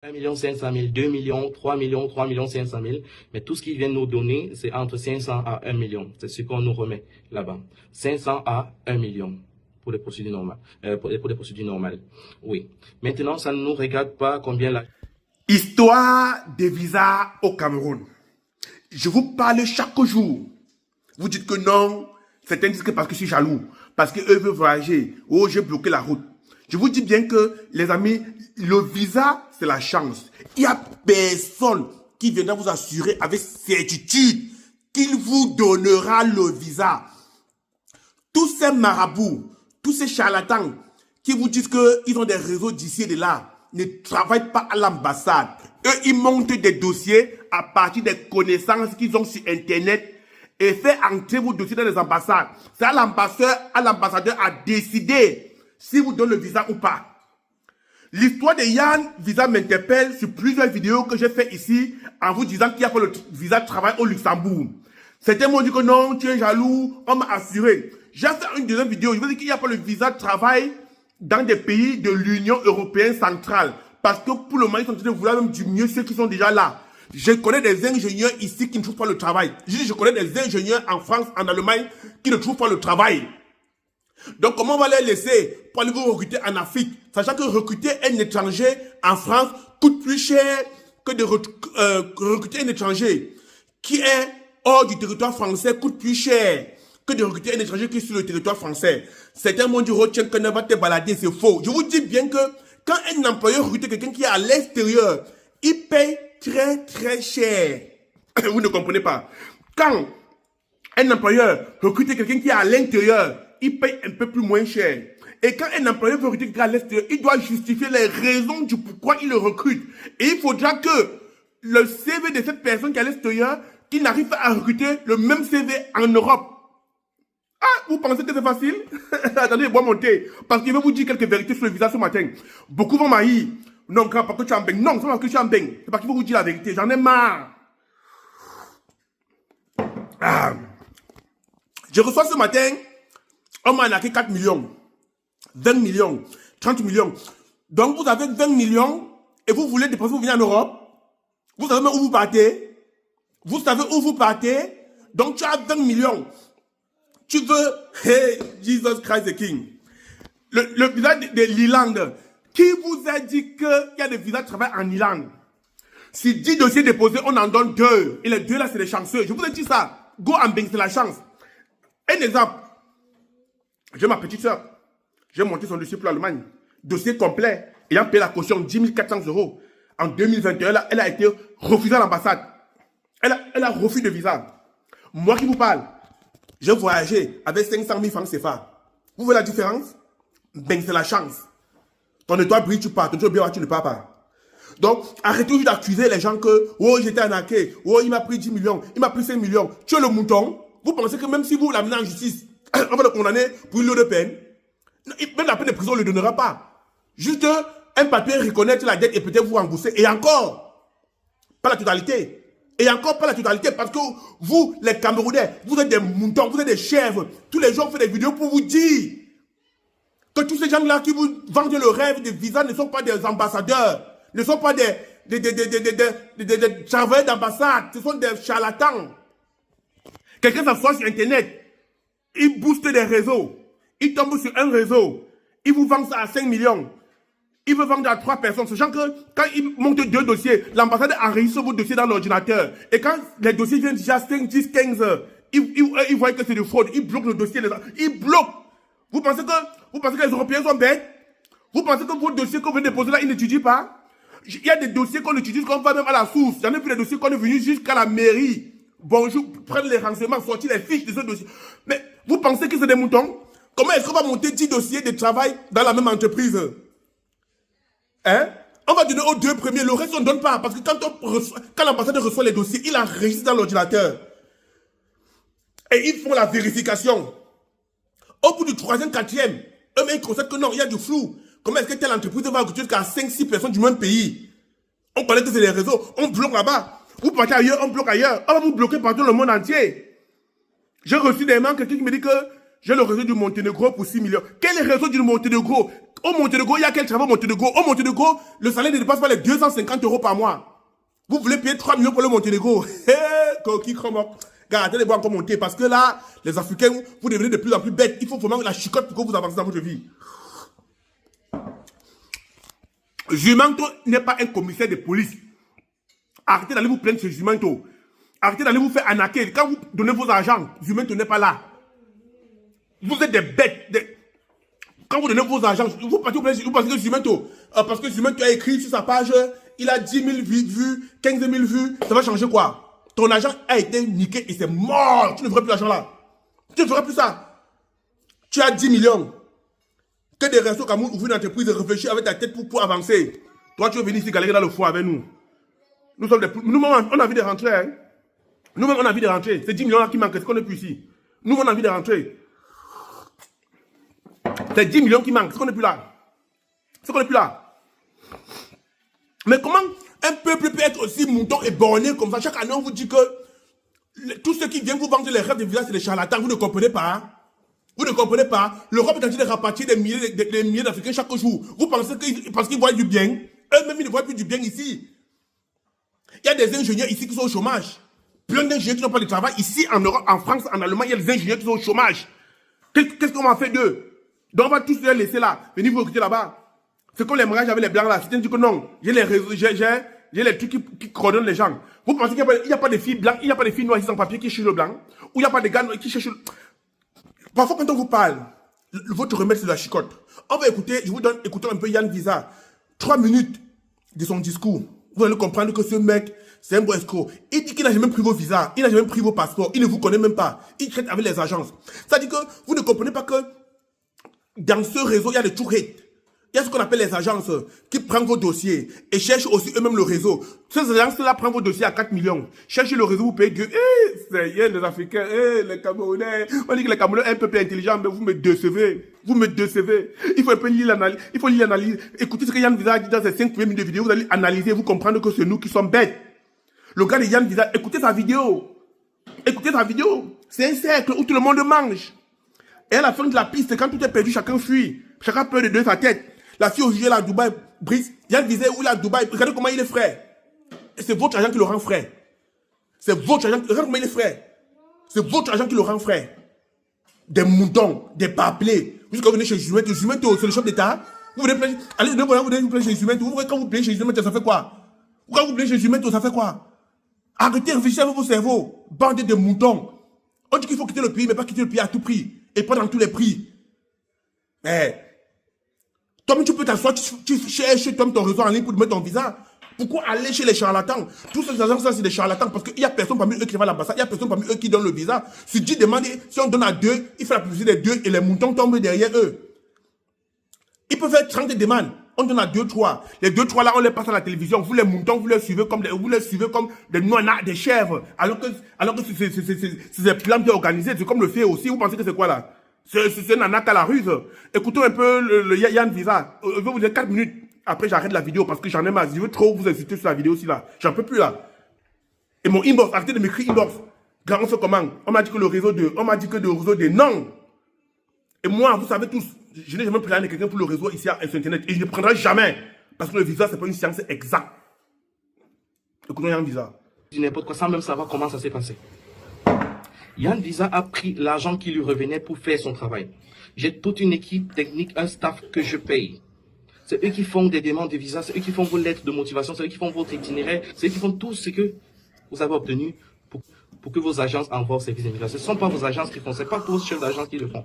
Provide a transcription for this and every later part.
1 500 000, 2 millions, 3 millions, 3 500 000. Mais tout ce qu'ils viennent nous donner, c'est entre 500 à 1 million. C'est ce qu'on nous remet là-bas. 500 à 1 million pour les procédures normales. Pour les procédures normales. Oui. Maintenant, ça ne nous regarde pas combien la... Histoire des visas au Cameroun. Je vous parle chaque jour. Vous dites que non, certains disent que parce que je suis jaloux, parce qu'eux veulent voyager. Oh, j'ai bloqué la route. Je vous dis bien que, les amis, le visa, c'est la chance. Il n'y a personne qui viendra vous assurer avec certitude qu'il vous donnera le visa. Tous ces marabouts, tous ces charlatans qui vous disent qu'ils ont des réseaux d'ici et de là, ne travaillent pas à l'ambassade. Eux, ils montent des dossiers à partir des connaissances qu'ils ont sur Internet et fait entrer vos dossiers dans les ambassades. C'est à l'ambassadeur à décider si vous donne le visa ou pas. L'histoire de Yann Visa m'interpelle sur plusieurs vidéos que j'ai fait ici en vous disant qu'il y a pas le visa de travail au Luxembourg. Certains m'ont dit que non, tu es jaloux, on m'a assuré. J'ai fait une deuxième vidéo, je veux dire qu'il n'y a pas le visa de travail dans des pays de l'Union européenne centrale. Parce que pour le moment, ils sont en train de vouloir même diminuer ceux qui sont déjà là. Je connais des ingénieurs ici qui ne trouvent pas le travail. Je connais des ingénieurs en France, en Allemagne, qui ne trouvent pas le travail. Donc, comment on va les laisser pour aller vous recruter en Afrique, sachant que recruter un étranger en France coûte plus cher que de recruter un étranger qui est hors du territoire français coûte plus cher que de recruter un étranger qui est sur le territoire français. Certains m'ont dit, retiens que ne va te balader, c'est faux. Je vous dis bien que quand un employeur recrute quelqu'un qui est à l'extérieur, il paye très très cher. Vous ne comprenez pas. Quand un employeur recrute quelqu'un qui est à l'intérieur, il paye un peu plus moins cher. Et quand un employeur veut recruter quelqu'un à l'extérieur, il doit justifier les raisons du pourquoi il le recrute. Et il faudra que le CV de cette personne qui est à l'extérieur, qui n'arrive pas à recruter le même CV en Europe. Ah, vous pensez que c'est facile? Attendez, je vais monter. Parce qu'il veut vous dire quelques vérités sur le visa ce matin. Beaucoup vont m'haïr. Non, parce que tu es en beigne. Non, c'est parce que tu es en beigne. C'est parce qu'il faut vous dire la vérité. J'en ai marre. Ah. Je reçois ce matin, on m'a arnaqué 4 millions, 20 millions, 30 millions. Donc vous avez 20 millions et vous voulez dépenser pour venir en Europe. Vous savez même où vous partez. Vous savez où vous partez. Donc tu as 20 millions. Tu veux, hey, Jesus Christ the King. Le visa de l'Irlande. Qui vous a dit qu'il y a des visas de travail en Irlande? Si 10 dossiers déposés, on en donne 2. Et les 2 là, c'est les chanceux. Je vous ai dit ça. Go en bing, c'est la chance. Un exemple. J'ai ma petite soeur. J'ai monté son dossier pour l'Allemagne. Dossier complet. Ayant payé la caution 10 400 €. En 2021, elle a été refusée à l'ambassade. Elle a refusé de visa. Moi qui vous parle, j'ai voyagé avec 500 000 francs CFA. Vous voyez la différence? Ben, c'est la chance. Ton étoile brille, tu pars. Ton étoile brille, tu ne pars pas. Donc, arrêtez toujours d'accuser les gens que, oh, j'étais arnaqué. Oh, il m'a pris 10 millions. Il m'a pris 5 millions. Tu es le mouton. Vous pensez que même si vous l'amenez en justice, on va le condamner pour une lourde de peine. Même la peine de prison ne le donnera pas. Juste un papier reconnaître la dette et peut-être vous rembourser. Et encore, pas la totalité. Et encore pas la totalité parce que vous, les Camerounais, vous êtes des moutons, vous êtes des chèvres. Tous les jours, on fait des vidéos pour vous dire que tous ces gens-là qui vous vendent le rêve des visas ne sont pas des ambassadeurs, ne sont pas des travailleurs d'ambassade, ce sont des charlatans. Quelqu'un s'assoit sur Internet, il booste des réseaux, il tombe sur un réseau, il vous vend ça à 5 millions. Il veut vendre à 3 personnes, sachant que quand il monte 2 dossiers, l'ambassade enregistre vos dossiers dans l'ordinateur. Et quand les dossiers viennent déjà 5, 10, 15 heures, il voit que c'est de fraude, il bloque le dossier. Il bloque. Vous pensez que les Européens sont bêtes? Vous pensez que vos dossiers qu'on veut déposer là, ils n'étudient pas? Il y a des dossiers qu'on étudie, qu'on va même à la source. J'en ai vu des dossiers qu'on est venu jusqu'à la mairie. Bonjour, prendre les renseignements, sortir les fiches de ce dossier. Mais vous pensez que c'est des moutons? Comment est-ce qu'on va monter 10 dossiers de travail dans la même entreprise? Hein? On va donner aux 2 premiers, le reste on ne donne pas. Parce que quand l'ambassadeur reçoit les dossiers, il enregistre dans l'ordinateur. Et ils font la vérification. Au bout du 3e, 4e, eux-mêmes ils constatent que non, il y a du flou. Comment est-ce que telle entreprise va recruter jusqu'à 5-6 personnes du même pays? On connaît que c'est les réseaux, on bloque là-bas. Vous partez ailleurs, on bloque ailleurs. On va vous bloquer partout dans le monde entier. J'ai reçu des mails, quelqu'un qui me dit que j'ai le réseau du Monténégro pour 6 millions. Quel est le réseau du Monténégro? Au Monténégro, il y a quel travail au Monténégro? Au Monténégro, le salaire ne dépasse pas les 250 € par mois. Vous voulez payer 3 millions pour le Monténégro? Gardez les bois encore monter. Parce que là, les Africains, vous devenez de plus en plus bêtes. Il faut vraiment la chicotte pour que vous avancez dans votre vie. Jumanto n'est pas un commissaire de police. Arrêtez d'aller vous plaindre chez Jumanto. Arrêtez d'aller vous faire arnaquer. Quand vous donnez vos argents, Jumanto n'est pas là. Vous êtes des bêtes. Quand vous donnez vos argents, vous pensez que Jumanto, parce que Jumanto a écrit sur sa page, il a 10 000 vues, 15 000 vues, ça va changer quoi? Ton argent a été niqué et c'est mort. Tu ne feras plus l'argent là. Tu ne feras plus ça. Tu as 10 millions. Que des restos Cameroun ouvrent une entreprise et réfléchir avec ta tête pour avancer. Toi, tu veux venir ici galérer dans le foie avec nous. Nous, on a envie de rentrer. Hein. Nous, on a envie de rentrer. C'est 10 millions là qui manquent. C'est qu'on n'est plus ici. Nous, on a envie de rentrer. C'est 10 millions qui manquent. C'est qu'on n'est plus là. C'est qu'on n'est plus là. Mais comment un peuple peut être aussi mouton et borné comme ça? Chaque année, on vous dit que tous ceux qui viennent vous vendre les rêves de village, c'est des charlatans. Vous ne comprenez pas. Hein? Vous ne comprenez pas. L'Europe est en train de rapatrier des milliers d'Africains chaque jour. Vous pensez que parce qu'ils voient du bien, eux-mêmes, ils ne voient plus du bien ici. Il y a des ingénieurs ici qui sont au chômage. Plein d'ingénieurs qui n'ont pas de travail. Ici, en Europe, en France, en Allemagne, il y a des ingénieurs qui sont au chômage. Qu'est-ce qu'on va faire d'eux? Donc on va tous les laisser là. Venez vous recruter là-bas. C'est comme les mariages avec les blancs là. C'était dit que non. J'ai les réseaux, j'ai les trucs qui coordonnent les gens. Vous pensez qu'il n'y a pas de filles blanches, il n'y a pas de filles noires ici sans papier qui cherchent le blanc? Ou il n'y a pas de gars qui cherchent le... Parfois quand on vous parle, votre remède c'est la chicotte. On va écouter, je vous donne, écoutons un peu Yann Visa. 3 minutes de son discours. Vous allez comprendre que ce mec, c'est un bon escroc. Il dit qu'il n'a jamais pris vos visas, il n'a jamais pris vos passeports, il ne vous connaît même pas. Il traite avec les agences. Ça dit que vous ne comprenez pas que dans ce réseau, il y a des tourrettes. Il y a ce qu'on appelle les agences qui prennent vos dossiers et cherchent aussi eux-mêmes le réseau. Ces agences-là prennent vos dossiers à 4 millions. Cherchez le réseau, vous payez Dieu. Les Africains, les Camerounais. On dit que les Camerounais sont un peu plus intelligents, mais vous me décevez. Vous me décevez. Il faut un peu lire l'analyse. Il faut lire l'analyse. Écoutez ce que Yann Visa a dit dans ses 5 premières minutes de vidéo. Vous allez analyser, vous comprendre que c'est nous qui sommes bêtes. Le gars de Yann Visa, écoutez sa vidéo. Écoutez sa vidéo. C'est un cercle où tout le monde mange. Et à la fin de la piste, quand tout est perdu, chacun fuit. Chacun peur de donner sa tête. La fille au juillet, là, à Dubaï, Brice, Yann disait où là, à Dubaï, regardez comment il est frais. Et c'est votre argent qui le rend frais. C'est votre argent, regardez comment il est frais. C'est votre argent qui le rend frais. Des moutons, des paplés. Jusqu'à venir chez Jumento. Jumento, c'est le chef d'État. Vous venez plaire, allez, vous venez vous plaire chez Jumento. Vous voyez quand vous payez chez Jumento, ça fait quoi? Quand vous payez chez Jumento, ça fait quoi? Arrêtez, réfléchissez avec vos cerveaux. Bandez de moutons. On dit qu'il faut quitter le pays, mais pas quitter le pays à tout prix. Et pas dans tous les prix. Toi, tu peux t'asseoir, tu cherches ton réseau en ligne pour te mettre ton visa. Pourquoi aller chez les charlatans? Tous ces agents-là, c'est des charlatans parce qu'il n'y a personne parmi eux qui va à l'ambassade, il n'y a personne parmi eux qui donne le visa. Si Dieu demande, si on donne à 2, il fait la publicité des 2 et les moutons tombent derrière eux. Ils peuvent faire 30 demandes. On donne à 2, 3. Les 2, 3 là, on les passe à la télévision. Vous les moutons, vous les suivez comme des noix, des chèvres. Alors que c'est des plans bien organisés. C'est comme le fait aussi. Vous pensez que c'est quoi là? C'est un arnaque à la ruse. Écoutons un peu le Yann Visa. Je vais vous dire 4 minutes. Après, j'arrête la vidéo parce que j'en ai marre. Je veux trop vous inciter sur la vidéo aussi là. J'en peux plus là. Et mon inbox, arrêtez de m'écrire inbox. Grand, on fait comment? On m'a dit que le réseau de... On m'a dit que le réseau de... Non. Et moi, vous savez tous, je n'ai jamais pris rien de quelqu'un pour le réseau ici sur Internet. Et je ne prendrai jamais. Parce que le visa, c'est pas une science exacte. Écoutons Yann Visa. N'importe quoi, sans même savoir comment ça s'est passé. Yann Visa a pris l'argent qui lui revenait pour faire son travail. J'ai toute une équipe technique, un staff que je paye. C'est eux qui font des demandes de visa, c'est eux qui font vos lettres de motivation, c'est eux qui font votre itinéraire, c'est eux qui font tout ce que vous avez obtenu pour que vos agences envoient au service d'immigration. Ce ne sont pas vos agences qui font, ce n'est pas vos chefs d'agence qui le font.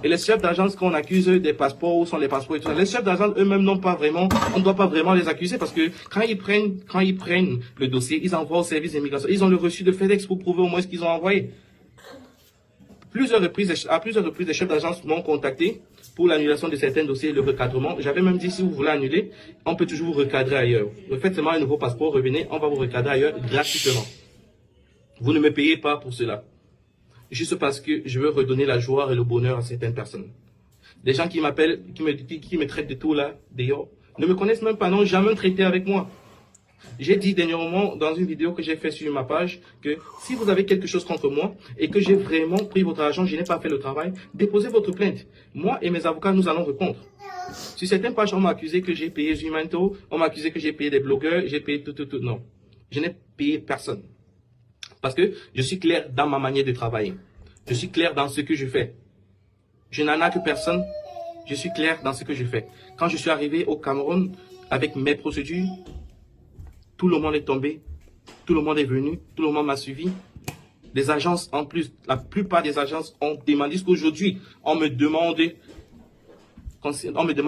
Et les chefs d'agence qu'on accuse des passeports, où sont les passeports et tout ça, les chefs d'agence eux-mêmes n'ont pas vraiment, on ne doit pas vraiment les accuser parce que quand ils prennent le dossier, ils envoient au service d'immigration. Ils ont le reçu de FedEx pour prouver au moins ce qu'ils ont envoyé. À plusieurs reprises, les chefs d'agence m'ont contacté pour l'annulation de certains dossiers et le recadrement. J'avais même dit, si vous voulez annuler, on peut toujours vous recadrer ailleurs. Faites seulement un nouveau passeport, revenez, on va vous recadrer ailleurs gratuitement. Vous ne me payez pas pour cela. Juste parce que je veux redonner la joie et le bonheur à certaines personnes. Des gens qui m'appellent, qui me traitent de tout là, d'ailleurs, ne me connaissent même pas, n'ont jamais traité avec moi. J'ai dit dernièrement dans une vidéo que j'ai fait sur ma page que si vous avez quelque chose contre moi et que j'ai vraiment pris votre argent, je n'ai pas fait le travail, déposez votre plainte. Moi et mes avocats, nous allons répondre. Sur certaines pages, on m'a accusé que j'ai payé Zumanto, on m'a accusé que j'ai payé des blogueurs, j'ai payé tout. Non, je n'ai payé personne. Parce que je suis clair dans ma manière de travailler. Je suis clair dans ce que je fais. Je n'en ai que personne. Je suis clair dans ce que je fais. Quand je suis arrivé au Cameroun avec mes procédures, tout le monde est tombé, tout le monde est venu, tout le monde m'a suivi. Les agences, en plus, la plupart des agences ont demandé ce qu'aujourd'hui, on me demande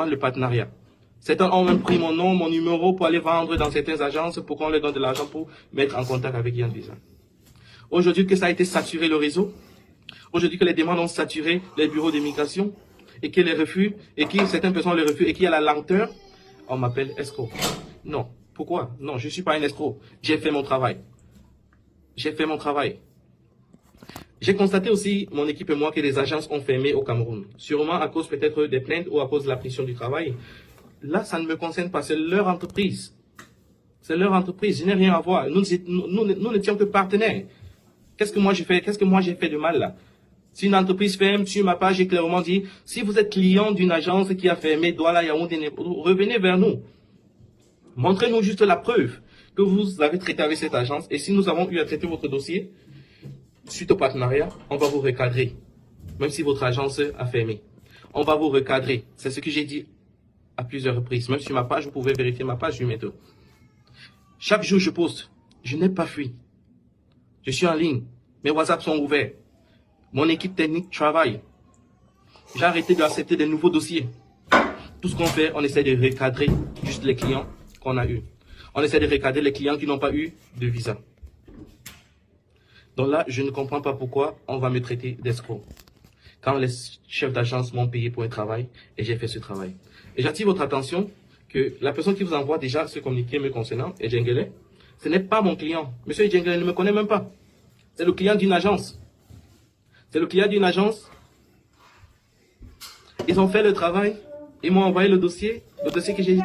le partenariat. Certains ont même pris mon nom, mon numéro pour aller vendre dans certaines agences pour qu'on leur donne de l'argent pour mettre en contact avec Yann Visa. Aujourd'hui que ça a été saturé le réseau, aujourd'hui que les demandes ont saturé les bureaux d'immigration et que les refus, et que certaines personnes les refusent et qu'il y a la lenteur, on m'appelle escroc. Non. Pourquoi? Non, je ne suis pas un escroc. J'ai fait mon travail. J'ai fait mon travail. J'ai constaté aussi, mon équipe et moi, que les agences ont fermé au Cameroun. Sûrement à cause peut-être des plaintes ou à cause de la pression du travail. Là, ça ne me concerne pas. C'est leur entreprise. C'est leur entreprise. Je n'ai rien à voir. Nous n'étions que partenaires. Qu'est-ce que moi j'ai fait? Qu'est-ce que moi j'ai fait de mal là? Si une entreprise ferme, sur ma page, j'ai clairement dit, si vous êtes client d'une agence qui a fermé Douala, Yaoundé, revenez vers nous. Montrez-nous juste la preuve que vous avez traité avec cette agence. Et si nous avons eu à traiter votre dossier, suite au partenariat, on va vous recadrer. Même si votre agence a fermé. On va vous recadrer. C'est ce que j'ai dit à plusieurs reprises. Même sur ma page, vous pouvez vérifier ma page sur Météo. Chaque jour, je poste. Je n'ai pas fui. Je suis en ligne. Mes WhatsApp sont ouverts. Mon équipe technique travaille. J'ai arrêté d'accepter des nouveaux dossiers. Tout ce qu'on fait, on essaie de recadrer juste les clients qu'on a eu. On essaie de recadrer les clients qui n'ont pas eu de visa. Donc là, je ne comprends pas pourquoi on va me traiter d'escroc. Quand les chefs d'agence m'ont payé pour un travail et j'ai fait ce travail. Et j'attire votre attention que la personne qui vous envoie déjà ce communiqué me concernant, Edjengele, ce n'est pas mon client. Monsieur Edjengele ne me connaît même pas. C'est le client d'une agence. C'est le client d'une agence. Ils ont fait le travail. Ils m'ont envoyé le dossier que j'ai...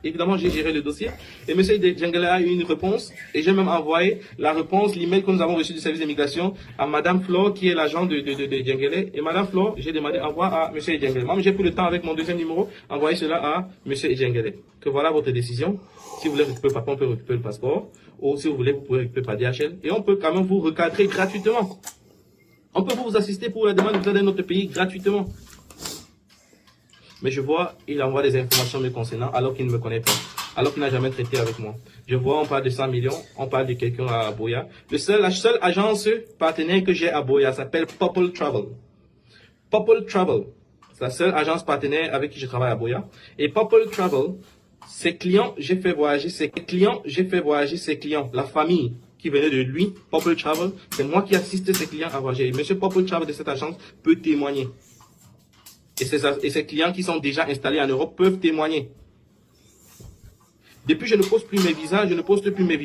Évidemment, j'ai géré le dossier. Et M. Djengele a eu une réponse. Et j'ai même envoyé la réponse, l'email que nous avons reçu du service d'immigration à Madame Flore, qui est l'agent de Djengele. Et Madame Flore, j'ai demandé envoi à M. Djengele. Moi, j'ai pris le temps avec mon deuxième numéro, envoyer cela à M. Djengele. Que voilà votre décision. Si vous voulez récupérer le passeport, on peut récupérer le passeport. Ou si vous voulez, vous pouvez récupérer par DHL. Et on peut quand même vous recadrer gratuitement. On peut vous assister pour la demande de visa dans notre pays gratuitement. Mais je vois, il envoie des informations me concernant alors qu'il ne me connaît pas, alors qu'il n'a jamais traité avec moi. Je vois, on parle de 100 millions, on parle de quelqu'un à Boya. La seule agence partenaire que j'ai à Boya s'appelle Popple Travel. Popple Travel, c'est la seule agence partenaire avec qui je travaille à Boya. Et Popple Travel, ses clients, j'ai fait voyager ses clients, la famille qui venait de lui, Popple Travel, c'est moi qui assiste ses clients à voyager. Monsieur Popple Travel de cette agence peut témoigner. Et ces clients qui sont déjà installés en Europe peuvent témoigner. Depuis, je ne poste plus mes visas, je ne poste plus mes vidéos.